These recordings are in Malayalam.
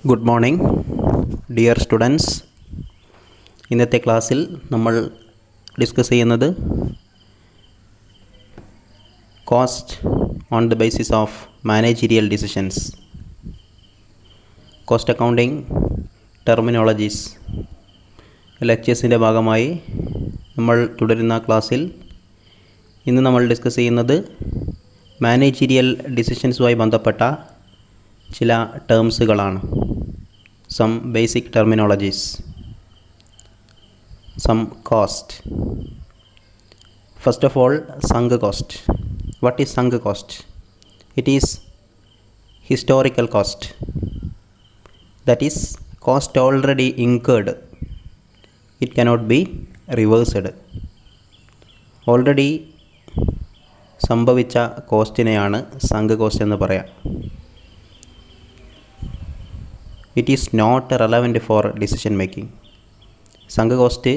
Good morning dear students. ഇന്നത്തെ ക്ലാസ്സിൽ നമ്മൾ ഡിസ്കസ് ചെയ്യുന്നത് cost on the basis of managerial decisions, cost accounting terminologies ലെക്ചേഴ്സിൻ്റെ ഭാഗമായി നമ്മൾ തുടരുന്ന ക്ലാസ്സിൽ ഇന്ന് നമ്മൾ ഡിസ്കസ് ചെയ്യുന്നത് മാനേജീരിയൽ ഡിസിഷൻസുമായി ബന്ധപ്പെട്ട ചില ടേംസുകളാണ്. Some basic terminologies. Some cost. First of all, sunk cost. What is sunk cost? It is historical cost. That is cost already incurred. It cannot be reversed. Already സംഭവിച്ച കോസ്റ്റിനെയാണ് സങ്ക് കോസ്റ്റ് എന്ന് പറയാം. It is not relevant for decision making. Sunk cost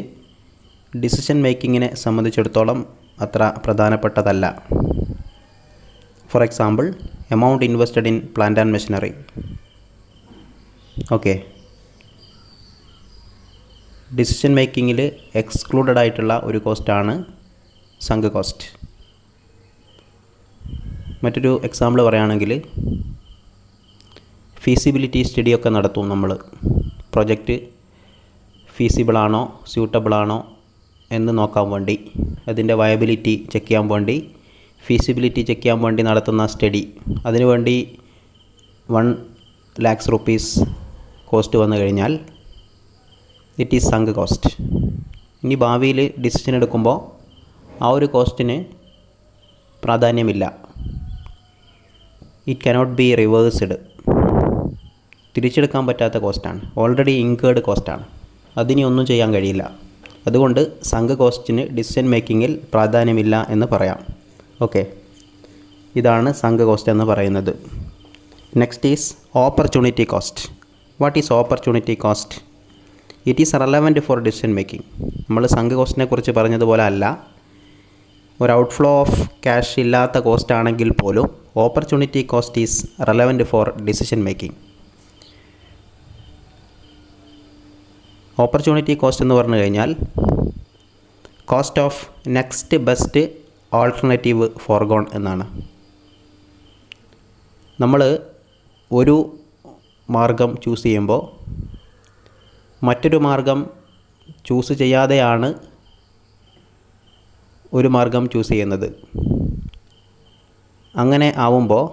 decision മേക്കിങ്ങിനെ സംബന്ധിച്ചിടത്തോളം അത്ര പ്രധാനപ്പെട്ടതല്ല. For example, amount invested in plant and machinery. Okay, decision മേക്കിങ്ങിൽ എക്സ്ക്ലൂഡഡ് ആയിട്ടുള്ള ഒരു കോസ്റ്റാണ് സങ്ക് കോസ്റ്റ്. മറ്റൊരു എക്സാമ്പിൾ പറയുകയാണെങ്കിൽ, ഫീസിബിലിറ്റി സ്റ്റഡിയൊക്കെ നടത്തും നമ്മൾ. പ്രൊജക്റ്റ് ഫീസിബിളാണോ സ്യൂട്ടബിളാണോ എന്ന് നോക്കാൻ വേണ്ടി, അതിൻ്റെ വയബിലിറ്റി ചെക്ക് ചെയ്യാൻ വേണ്ടി, ഫീസിബിലിറ്റി ചെക്ക് ചെയ്യാൻ വേണ്ടി നടത്തുന്ന സ്റ്റഡി. അതിനുവേണ്ടി 1,00,000 rupees കോസ്റ്റ് വന്നു കഴിഞ്ഞാൽ ഇറ്റ് ഈസ് സങ്ക് കോസ്റ്റ്. ഇനി ഭാവിയിൽ ഡിസിഷൻ എടുക്കുമ്പോൾ ആ ഒരു കോസ്റ്റിന് പ്രാധാന്യമില്ല. It cannot be reversed. തിരിച്ചെടുക്കാൻ പറ്റാത്ത കോസ്റ്റാണ്, ഓൾറെഡി ഇൻകേർഡ് കോസ്റ്റാണ്. അതിനി ഒന്നും ചെയ്യാൻ കഴിയില്ല. അതുകൊണ്ട് സങ്ക് കോസ്റ്റിന് ഡിസിഷൻ മേക്കിങ്ങിൽ പ്രാധാന്യമില്ല എന്ന് പറയാം. ഓക്കെ, ഇതാണ് സങ്ക് കോസ്റ്റ് എന്ന് പറയുന്നത്. Next is opportunity cost. What is opportunity cost? It is relevant for decision making. നമ്മൾ സങ്ക് കോസ്റ്റിനെ കുറിച്ച് പറഞ്ഞതുപോലെ അല്ല, ഒരു ഔട്ട്ഫ്ലോ ഓഫ് ക്യാഷ് ഇല്ലാത്ത കോസ്റ്റ് ആണെങ്കിൽ പോലും opportunity cost is relevant for decision making. Opportunity cost എന്ന് പറഞ്ഞു കഴിഞ്ഞാൽ cost of next best alternative forgone എന്നാണ്. നമ്മൾ ഒരു മാർഗം ചൂസ് ചെയ്യുമ്പോൾ മറ്റൊരു മാർഗം ചൂസ് ചെയ്യാതെയാണ് ഒരു മാർഗം ചൂസ് ചെയ്യുന്നത്. അങ്ങനെ ആവുമ്പോൾ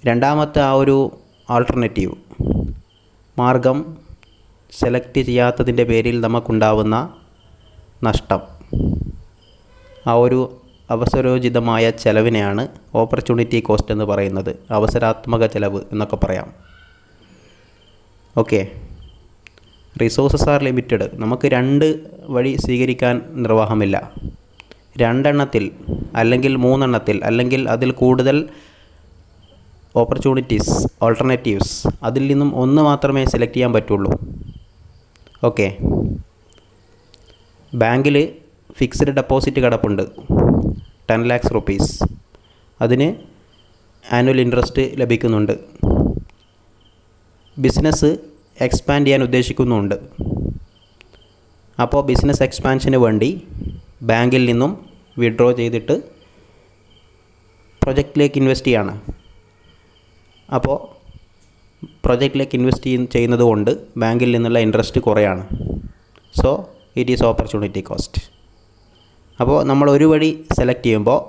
രണ്ടാമത്തെ ആ ഒരു ആൾട്ടർനേറ്റീവ് മാർഗം സെലക്ട് ചെയ്യാത്തതിൻ്റെ പേരിൽ നമുക്കുണ്ടാവുന്ന നഷ്ടം, ആ ഒരു അവസരോചിതമായ ചെലവിനെയാണ് ഓപ്പർച്യൂണിറ്റി കോസ്റ്റ് എന്ന് പറയുന്നത്. അവസരാത്മക ചെലവ് എന്നൊക്കെ പറയാം. Okay, resources R limited. നമുക്ക് 2 വഴി സ്വീകരിക്കാൻ നിർവാഹമില്ല. 2 എണ്ണത്തിൽ അല്ലെങ്കിൽ 3 എണ്ണത്തിൽ അല്ലെങ്കിൽ അതിൽ കൂടുതൽ ഓപ്പർച്യൂണിറ്റീസ്, ഓൾട്ടർനേറ്റീവ്സ്, അതിൽ നിന്നും ഒന്ന് മാത്രമേ സെലക്ട് ചെയ്യാൻ പറ്റുള്ളൂ. ഓക്കെ, ബാങ്കിൽ ഫിക്സ്ഡ് ഡെപ്പോസിറ്റ് കിടപ്പുണ്ട് 10,00,000 rupees. അതിന് ആനുവൽ ഇൻട്രസ്റ്റ് ലഭിക്കുന്നുണ്ട്. ബിസിനസ് എക്സ്പാൻഡ് ചെയ്യാൻ ഉദ്ദേശിക്കുന്നുണ്ട്. അപ്പോൾ ബിസിനസ് എക്സ്പാൻഷന് വേണ്ടി ബാങ്കിൽ നിന്നും വിഡ്രോ ചെയ്തിട്ട് പ്രൊജക്റ്റിലേക്ക് ഇൻവെസ്റ്റ് ചെയ്യാണ്. അപ്പോൾ പ്രൊജക്റ്റിലേക്ക് ഇൻവെസ്റ്റ് ചെയ്യുന്നത് കൊണ്ട് ബാങ്കിൽ നിന്നുള്ള ഇൻട്രസ്റ്റ് കുറയാണ്. So it is opportunity cost. അപ്പോൾ നമ്മൾ ഒരു വഴി സെലക്ട് ചെയ്യുമ്പോൾ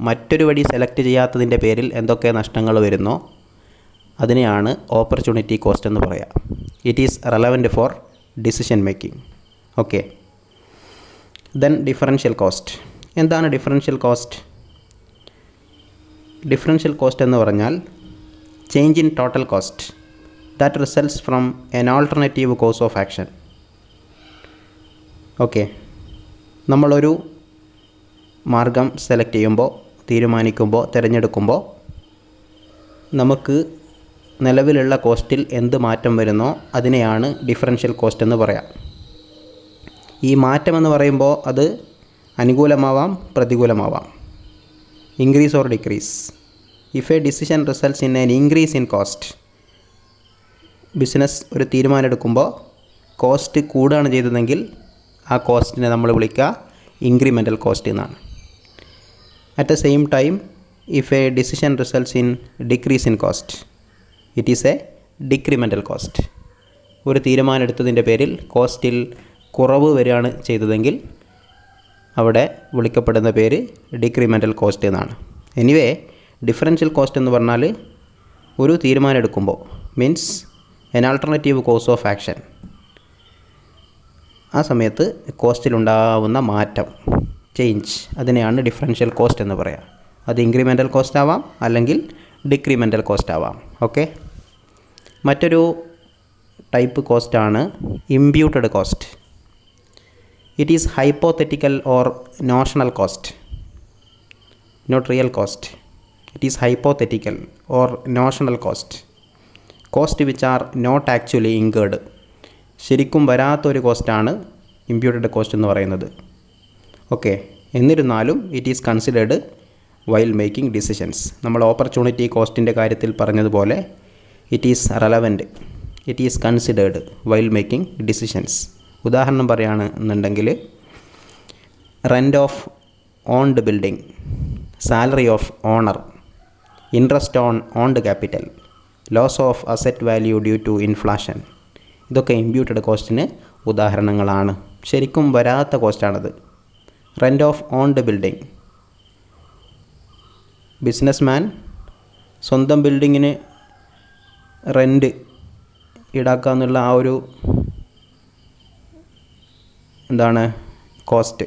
മറ്റൊരു വഴി സെലക്ട് ചെയ്യാത്തതിൻ്റെ പേരിൽ എന്തൊക്കെ നഷ്ടങ്ങൾ വരുന്നോ അതിനെയാണ് ഓപ്പർച്യൂണിറ്റി കോസ്റ്റ് എന്ന് പറയാം. It is relevant for decision making. Okay, then differential cost. എന്താണ് ഡിഫറൻഷ്യൽ കോസ്റ്റ്? ഡിഫറൻഷ്യൽ കോസ്റ്റ് എന്ന് പറഞ്ഞാൽ change in total cost that results from N alternative course of action. Okay, നമ്മളൊരു മാർഗം സെലക്ട് ചെയ്യുമ്പോൾ, തീരുമാനിക്കുമ്പോൾ, തിരഞ്ഞെടുക്കുമ്പോൾ നമുക്ക് നിലവിലുള്ള കോസ്റ്റിൽ എന്ത് മാറ്റം വരുന്നോ അതിനെയാണ് ഡിഫറൻഷ്യൽ കോസ്റ്റ് എന്ന് പറയാം. ഈ മാറ്റം എന്ന് പറയുമ്പോൾ അത് അനുകൂലമാവാം, പ്രതികൂലമാവാം. Increase or decrease. If a decision results in an increase in cost, business ഒരു തീരുമാനം എടുക്കുമ്പോൾ കോസ്റ്റ് കൂടുകയാണ് ചെയ്തതെങ്കിൽ ആ കോസ്റ്റിനെ നമ്മൾ വിളിക്കുക ഇൻക്രിമെൻ്റൽ കോസ്റ്റ് എന്നാണ്. At the same time if a decision results in decrease in cost, it is a decremental cost. ഒരു തീരുമാനം എടുത്തതിൻ്റെ പേരിൽ കോസ്റ്റിൽ കുറവ് വരികയാണ് ചെയ്തതെങ്കിൽ അവിടെ വിളിക്കപ്പെടുന്ന പേര് ഡിക്രിമെൻ്റൽ കോസ്റ്റ് എന്നാണ്. എനിവേ ഡിഫറൻഷ്യൽ കോസ്റ്റ് എന്ന് പറഞ്ഞാൽ ഒരു തീരുമാനം എടുക്കുമ്പോൾ means N alternative course of action, ആ സമയത്ത് കോസ്റ്റിലുണ്ടാവുന്ന മാറ്റം, ചേഞ്ച്, അതിനെയാണ് ഡിഫറൻഷ്യൽ കോസ്റ്റ് എന്ന് പറയുക. അത് ഇൻക്രിമെൻ്റൽ കോസ്റ്റ് ആവാം അല്ലെങ്കിൽ ഡിക്രിമെൻ്റൽ കോസ്റ്റ് ആവാം. ഓക്കെ, മറ്റൊരു ടൈപ്പ് കോസ്റ്റാണ് imputed cost. It is hypothetical or notional cost, not real cost. It is hypothetical or notional cost. Cost which are not actually incurred. ശരിക്കും വരാത്തൊരു കോസ്റ്റാണ് ഇംപ്യൂട്ടഡ് കോസ്റ്റ് എന്ന് പറയുന്നത്. ഓക്കെ, എന്നിരുന്നാലും it is considered while making decisions. നമ്മൾ ഓപ്പർച്യൂണിറ്റി കോസ്റ്റിൻ്റെ കാര്യത്തിൽ പറഞ്ഞതുപോലെ it is relevant, it is considered while making decisions. ഉദാഹരണം പറയുകയാണെന്നുണ്ടെങ്കിൽ rent of owned building, salary of owner, interest on owned capital, loss of asset value due to inflation, ഇതൊക്കെ ഇംപ്യൂട്ടഡ് കോസ്റ്റിന് ഉദാഹരണങ്ങളാണ്. ശരിക്കും വരാത്ത കോസ്റ്റാണത്. Rent of owned building, businessman സ്വന്തം ബിൽഡിങ്ങിന് റെൻറ്റ് ഈടാക്കുക എന്നുള്ള ആ ഒരു എന്താണ് കോസ്റ്റ്.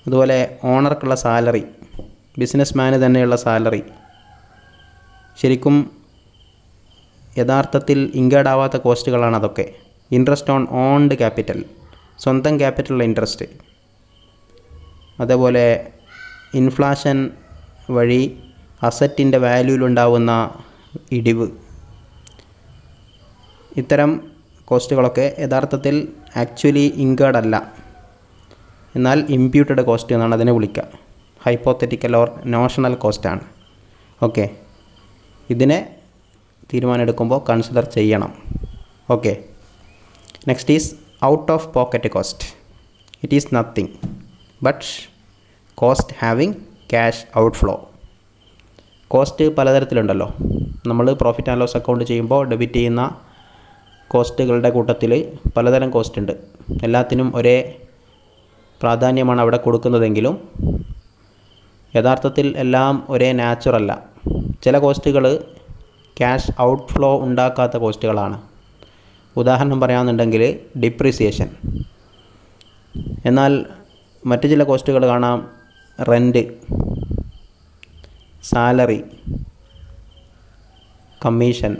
അതുപോലെ ഓണർക്കുള്ള സാലറി, ബിസിനസ്മാന് തന്നെയുള്ള സാലറി, ശരിക്കും യഥാർത്ഥത്തിൽ ഇൻകേർഡ് ആവാത്ത കോസ്റ്റുകളാണ് അതൊക്കെ. ഇൻട്രസ്റ്റ് ഓൺ ഓൺഡ് ക്യാപിറ്റൽ, സ്വന്തം ക്യാപിറ്റലിലെ ഇൻട്രസ്റ്റ്. അതേപോലെ ഇൻഫ്ലേഷൻ വഴി അസറ്റിൻ്റെ വാല്യൂവിലുണ്ടാവുന്ന ഇടിവ്. ഇത്തരം കോസ്റ്റുകളൊക്കെ യഥാർത്ഥത്തിൽ ആക്ച്വലി ഇൻകേർഡ് അല്ല, എന്നാൽ ഇംപ്യൂട്ടഡ് കോസ്റ്റ് എന്നാണ് അതിനെ വിളിക്കുക. ഹൈപ്പോത്തറ്റിക്കൽ ഓർ നോഷണൽ കോസ്റ്റാണ്. ഓക്കെ, ഇതിനെ തീരുമാനം എടുക്കുമ്പോൾ കൺസിഡർ ചെയ്യണം. Okay, next is out of pocket cost. It is nothing but cost having cash outflow. Cost പലതരത്തിലുണ്ടല്ലോ. നമ്മൾ പ്രോഫിറ്റ് ആൻഡ് ലോസ് അക്കൗണ്ട് ചെയ്യുമ്പോൾ ഡെബിറ്റ് ചെയ്യുന്ന കോസ്റ്റുകളുടെ കൂട്ടത്തിൽ പലതരം കോസ്റ്റ് ഉണ്ട്. എല്ലാത്തിനും ഒരേ പ്രാധാന്യമാണ് അവിടെ കൊടുക്കുന്നതെങ്കിലും യഥാർത്ഥത്തിൽ എല്ലാം ഒരേ നാച്ചുറല്ല. ചില കോസ്റ്റുകൾ ക്യാഷ് ഔട്ട്ഫ്ലോ ഉണ്ടാക്കാത്ത കോസ്റ്റുകളാണ്. ഉദാഹരണം പറയാമെന്നുണ്ടെങ്കിൽ ഡിപ്രിസിയേഷൻ. എന്നാൽ മറ്റു ചില കോസ്റ്റുകൾ കാണാം, rent, salary, commission,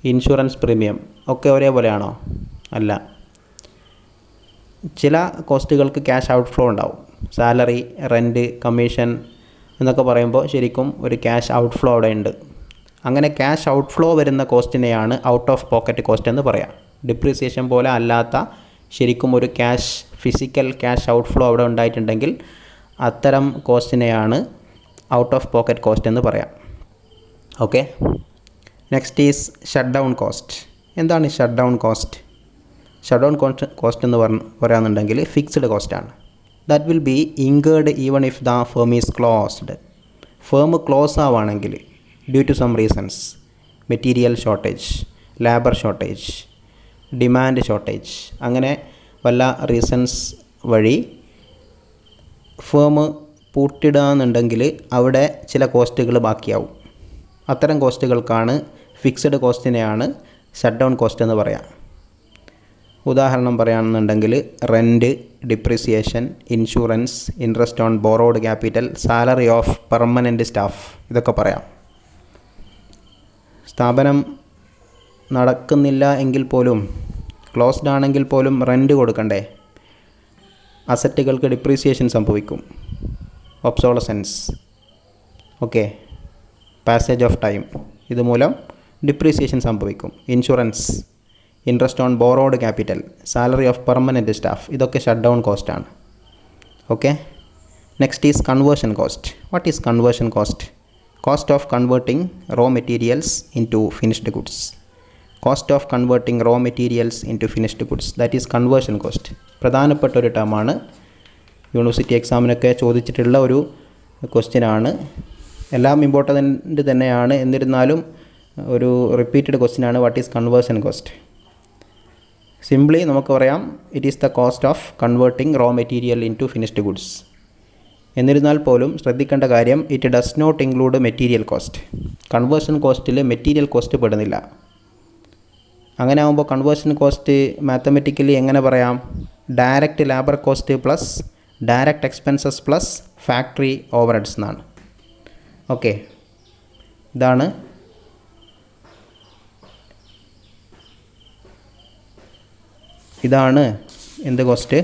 insurance premium ഒക്കെ ഒരേപോലെയാണോ? അല്ല. ചില കോസ്റ്റുകൾക്ക് ക്യാഷ് ഔട്ട്ഫ്ലോ ഉണ്ടാവും. സാലറി, റെൻറ്റ്, കമ്മീഷൻ എന്നൊക്കെ പറയുമ്പോൾ ശരിക്കും ഒരു ക്യാഷ് ഔട്ട്ഫ്ലോ അവിടെ ഉണ്ട്. അങ്ങനെ ക്യാഷ് ഔട്ട്ഫ്ലോ വരുന്ന കോസ്റ്റിനെയാണ് ഔട്ട് ഓഫ് പോക്കറ്റ് കോസ്റ്റ് എന്ന് പറയാം. ഡിപ്രീസിയേഷൻ പോലെ അല്ലാത്ത ശരിക്കും ഒരു ഫിസിക്കൽ ക്യാഷ് ഔട്ട്ഫ്ലോ അവിടെ ഉണ്ടായിട്ടുണ്ടെങ്കിൽ അത്തരം കോസ്റ്റിനെയാണ് ഔട്ട് ഓഫ് പോക്കറ്റ് കോസ്റ്റ് എന്ന് പറയാം. Okay, next is shut down cost. എന്താണ് shut down cost? Shut down cost എന്ന് പറയാമെന്നുണ്ടെങ്കിൽ ഫിക്സ്ഡ് കോസ്റ്റാണ്. That will be incurred even if the firm is closed. Firm close ആവുകയാണെങ്കിൽ due to some reasons, material shortage, labour shortage, demand shortage, അങ്ങനെ വല്ല റീസൺസ് വഴി ഫേം പൂട്ടിടുക എന്നുണ്ടെങ്കിൽ അവിടെ ചില കോസ്റ്റുകൾ ബാക്കിയാവും. അത്തരം കോസ്റ്റുകൾക്കാണ്, ഫിക്സഡ് കോസ്റ്റിനെയാണ് ഷട്ട് ഡൗൺ കോസ്റ്റ് എന്ന് പറയാം. ഉദാഹരണം പറയുകയാണെന്നുണ്ടെങ്കിൽ rent, depreciation, insurance, interest on borrowed capital, salary of permanent staff, ഇതൊക്കെ പറയാം. സ്ഥാപനം നടക്കുന്നില്ല എങ്കിൽ പോലും, ക്ലോസ്ഡ് ആണെങ്കിൽ പോലും റെൻറ്റ് കൊടുക്കണ്ടേ? അസറ്റുകൾക്ക് ഡിപ്രീസിയേഷൻ സംഭവിക്കും, obsolescence, okay, passage of time, ഇതുമൂലം ഡിപ്രീസിയേഷൻ സംഭവിക്കും. Insurance, interest on borrowed capital, salary of permanent staff, ഇതൊക്കെ ഷട്ട് ഡൗൺ കോസ്റ്റാണ്. Okay, next is conversion cost. What is conversion cost? Cost of converting raw materials into finished goods. Cost of converting raw materials into finished goods, that is conversion cost. പ്രധാനപ്പെട്ട ഒരു ടേമാണ്, യൂണിവേഴ്സിറ്റി എക്സാമിനൊക്കെ ചോദിച്ചിട്ടുള്ള ഒരു ക്വസ്റ്റ്യനാണ്. എല്ലാം ഇമ്പോർട്ടൻ്റ് തന്നെയാണ്, എന്നിരുന്നാലും ഒരു റിപ്പീറ്റഡ് ക്വസ്റ്റ്യനാണ്. What is conversion cost? Simply നമുക്ക് പറയാം, it is the cost of converting raw material into finished goods. എന്നിരുന്നാൽ പോലും ശ്രദ്ധിക്കേണ്ട കാര്യം, it does not include material cost. Conversion കോസ്റ്റിൽ മെറ്റീരിയൽ കോസ്റ്റ് പെടുന്നില്ല. അങ്ങനെ ആകുമ്പോൾ കൺവേർഷൻ കോസ്റ്റ് മാത്തമെറ്റിക്കലി എങ്ങനെ പറയാം? Direct labour cost plus direct expenses plus factory overheads എന്നാണ്. ഓക്കെ, ഇതാണ് എന്ത് കോസ്റ്റ്?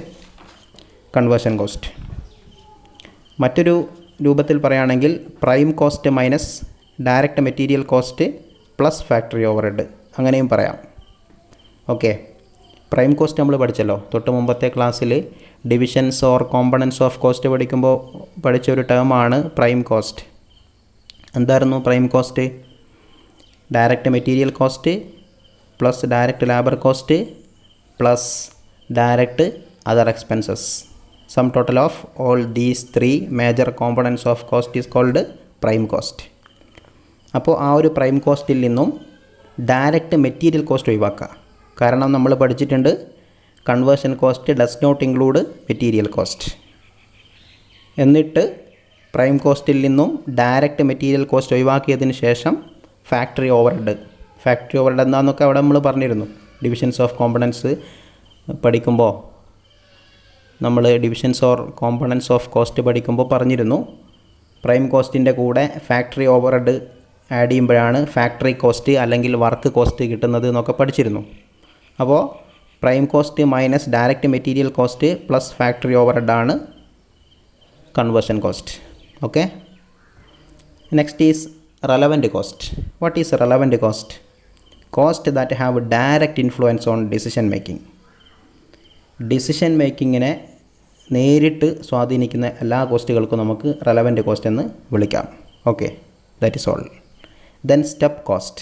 Conversion cost. മറ്റൊരു രൂപത്തിൽ പറയുകയാണെങ്കിൽ prime cost minus direct material cost plus factory overhead, അങ്ങനെയും പറയാം. ഓക്കെ, പ്രൈം കോസ്റ്റ് നമ്മൾ പഠിച്ചല്ലോ തൊട്ട് മുമ്പത്തെ ക്ലാസ്സിൽ. Divisions or components of cost പഠിക്കുമ്പോൾ പഠിച്ച ഒരു ടേമാണ് പ്രൈം കോസ്റ്റ്. എന്തായിരുന്നു prime cost? Direct material cost plus direct labour cost plus direct other expenses. Sum total of all these 3 major components of cost is called prime cost. അപ്പോൾ ആ ഒരു പ്രൈം കോസ്റ്റിൽ നിന്നും ഡയറക്റ്റ് മെറ്റീരിയൽ കോസ്റ്റ് ഒഴിവാക്കുക. കാരണം നമ്മൾ പഠിച്ചിട്ടുണ്ട്, conversion cost does not include material cost. എന്നിട്ട് പ്രൈം കോസ്റ്റിൽ നിന്നും ഡയറക്റ്റ് മെറ്റീരിയൽ കോസ്റ്റ് ഒഴിവാക്കിയതിന് ശേഷം ഫാക്ടറി ഓവർഹെഡ് എന്താണെന്നൊക്കെ അവിടെ നമ്മൾ പറഞ്ഞിരുന്നു. ഡിവിഷൻസ് ഓഫ് കോമ്പണൻസ് പഠിക്കുമ്പോൾ നമ്മൾ divisions or components of cost പഠിക്കുമ്പോൾ പറഞ്ഞിരുന്നു, പ്രൈം കോസ്റ്റിൻ്റെ കൂടെ ഫാക്ടറി ഓവർഹെഡ് ആഡ് ചെയ്യുമ്പോഴാണ് ഫാക്ടറി കോസ്റ്റ് അല്ലെങ്കിൽ വർക്ക് കോസ്റ്റ് കിട്ടുന്നത് എന്നൊക്കെ പഠിച്ചിരുന്നു. അപ്പോൾ prime cost minus direct material cost plus factory overhead ആണ് conversion cost. Okay, next is relevant cost. What is relevant cost? Cost that have direct influence on decision making. Decision മേക്കിങ്ങിനെ നേരിട്ട് സ്വാധീനിക്കുന്ന എല്ലാ കോസ്റ്റുകൾക്കും നമുക്ക് റെലവൻറ്റ് കോസ്റ്റ് എന്ന് വിളിക്കാം. Okay, that is all. Then step cost.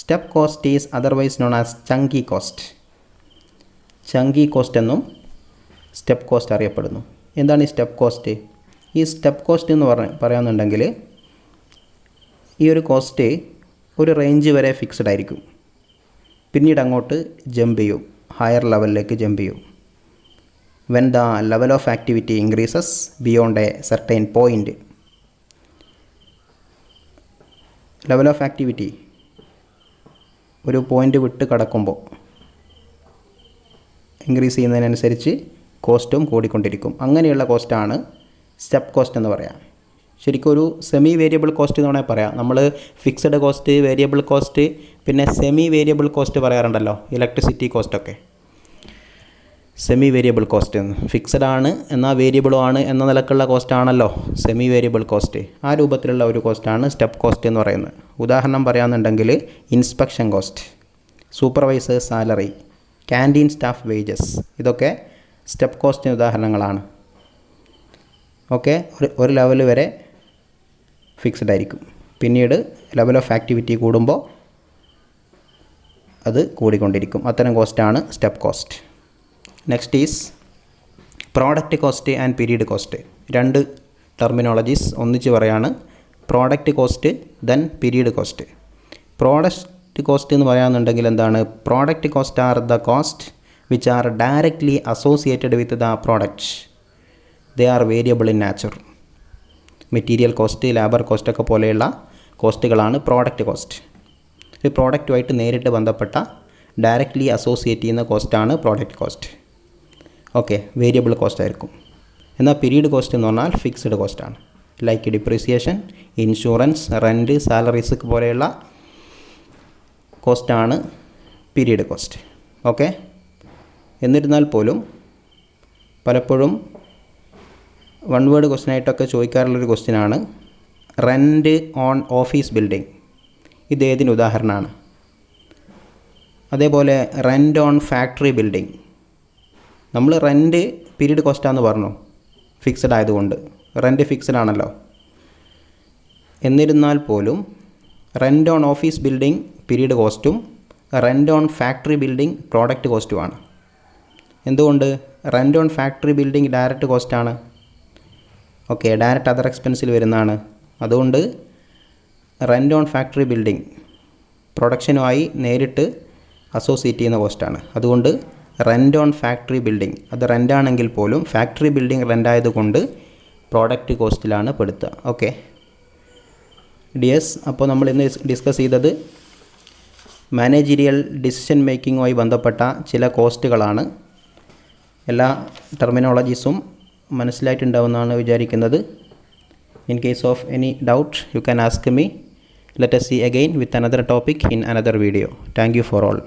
Step cost is otherwise known as chunky cost. Chunky cost എന്നും സ്റ്റെപ്പ് കോസ്റ്റ് അറിയപ്പെടുന്നു. എന്താണ് ഈ സ്റ്റെപ്പ് കോസ്റ്റ്? ഈ സ്റ്റെപ്പ് കോസ്റ്റ് എന്ന് പറയാന്നുണ്ടെങ്കിൽ, ഈ ഒരു കോസ്റ്റ് ഒരു റേഞ്ച് വരെ ഫിക്സഡ് ആയിരിക്കും. പിന്നീട് അങ്ങോട്ട് ജമ്പ് ചെയ്യും, ഹയർ ലെവലിലേക്ക് ജമ്പ് ചെയ്യും. When the level of activity increases beyond A certain point. Level of activity ഒരു പോയിൻ്റ് വിട്ട് കടക്കുമ്പോൾ ഇൻക്രീസ് ചെയ്യുന്നതിനനുസരിച്ച് കോസ്റ്റും കൂടിക്കൊണ്ടിരിക്കും. അങ്ങനെയുള്ള കോസ്റ്റാണ് സ്റ്റെപ്പ് കോസ്റ്റ് എന്ന് പറയാം. ശരിക്കും ഒരു സെമി വേരിയബിൾ കോസ്റ്റ് എന്ന് വേണമെങ്കിൽ പറയാം. നമ്മൾ ഫിക്സഡ് കോസ്റ്റ്, വേരിയബിൾ കോസ്റ്റ്, പിന്നെ സെമി വേരിയബിൾ കോസ്റ്റ് പറയാറുണ്ടല്ലോ, ഇലക്ട്രിസിറ്റി കോസ്റ്റൊക്കെ. സെമി വേരിയബിൾ കോസ്റ്റ് എന്ന്, ഫിക്സഡ് ആണ് എന്നാൽ വേരിയബിളും ആണ് എന്ന നിലക്കുള്ള കോസ്റ്റാണല്ലോ സെമി വേരിയബിൾ കോസ്റ്റ്. ആ രൂപത്തിലുള്ള ഒരു കോസ്റ്റാണ് സ്റ്റെപ്പ് കോസ്റ്റ് എന്ന് പറയുന്നത്. ഉദാഹരണം പറയാമെന്നുണ്ടെങ്കിൽ inspection cost, supervisor salary, canteen staff wages, ഇതൊക്കെ സ്റ്റെപ്പ് കോസ്റ്റിന് ഉദാഹരണങ്ങളാണ്. ഓക്കെ, ഒരു ലെവൽ വരെ ഫിക്സഡ് ആയിരിക്കും. പിന്നീട് ലെവൽ ഓഫ് ആക്ടിവിറ്റി കൂടുമ്പോൾ അത് കൂടിക്കൊണ്ടിരിക്കും. അത്തരം കോസ്റ്റാണ് step cost. Next is product cost and period cost. 2 terminologies ഒന്നിച്ച് പറയാണ്, product cost then period cost. Product cost എന്ന് പറയാമെന്നുണ്ടെങ്കിൽ എന്താണ്? Product cost are the cost which are directly associated with the product. They are variable in nature. Material cost, labour കോസ്റ്റൊക്കെ പോലെയുള്ള കോസ്റ്റുകളാണ് പ്രോഡക്റ്റ് കോസ്റ്റ്. ഈ പ്രോഡക്റ്റുമായിട്ട് നേരിട്ട് ബന്ധപ്പെട്ട ഡയറക്റ്റ്ലി അസോസിയേറ്റ് ചെയ്യുന്ന കോസ്റ്റാണ് product cost. Okay, variable cost ആയിരിക്കും. എന്നാൽ പീരീഡ് കോസ്റ്റ് എന്ന് പറഞ്ഞാൽ ഫിക്സ്ഡ് കോസ്റ്റാണ്. Like depreciation, insurance, rent, salaries പോലെയുള്ള കോസ്റ്റാണ് പീരീഡ് കോസ്റ്റ്. ഓക്കെ, എന്നിരുന്നാൽ പോലും പലപ്പോഴും വൺ വേർഡ് ക്വസ്റ്റ്യനായിട്ടൊക്കെ ചോദിക്കാറുള്ളൊരു ക്വസ്റ്റ്യനാണ് റെൻറ്റ് ഓൺ ഓഫീസ് ബിൽഡിംഗ്. ഇതേതിന് ഉദാഹരണമാണ്? അതേപോലെ റെൻറ്റ് ഓൺ ഫാക്ടറി ബിൽഡിംഗ്. നമ്മൾ റെൻറ്റ് പീരീഡ് കോസ്റ്റാന്ന് പറഞ്ഞു, ഫിക്സഡ് ആയതുകൊണ്ട്. റെൻറ്റ് ഫിക്സഡ് ആണല്ലോ. എന്നിരുന്നാൽ പോലും rent on office building period കോസ്റ്റും rent on factory building product കോസ്റ്റുമാണ്. എന്തുകൊണ്ട്? Rent on factory building direct കോസ്റ്റാണ്. ഓക്കെ, ഡയറക്റ്റ് അതർ എക്സ്പെൻസിൽ വരുന്നതാണ്. അതുകൊണ്ട് റെൻ്റ് ഓൺ ഫാക്ടറി ബിൽഡിംഗ് പ്രൊഡക്ഷനുമായി നേരിട്ട് അസോസിയേറ്റ് ചെയ്യുന്ന കോസ്റ്റാണ്. അതുകൊണ്ട് റെൻ്റ് ഓൺ ഫാക്ടറി ബിൽഡിംഗ് അത് റെൻ്റാണെങ്കിൽ പോലും ഫാക്ടറി ബിൽഡിംഗ് റെൻ്റായതുകൊണ്ട് പ്രോഡക്റ്റ് കോസ്റ്റിലാണ് പെടുത്തുക. ഓക്കെ ഡിയേഴ്സ്, അപ്പോൾ നമ്മൾ ഇന്ന് ഡിസ്കസ് ചെയ്തത് മാനേജീരിയൽ ഡിസിഷൻ മേക്കിങ്ങുമായി ബന്ധപ്പെട്ട ചില കോസ്റ്റുകളാണ്. എല്ലാ ടെർമിനോളജീസും മനസ്സിലായിട്ടുണ്ടാവുമെന്നാണ് വിചാരിക്കുന്നത്. In case of any doubt you can ask me. Let us see again with another topic in another video. Thank you for all.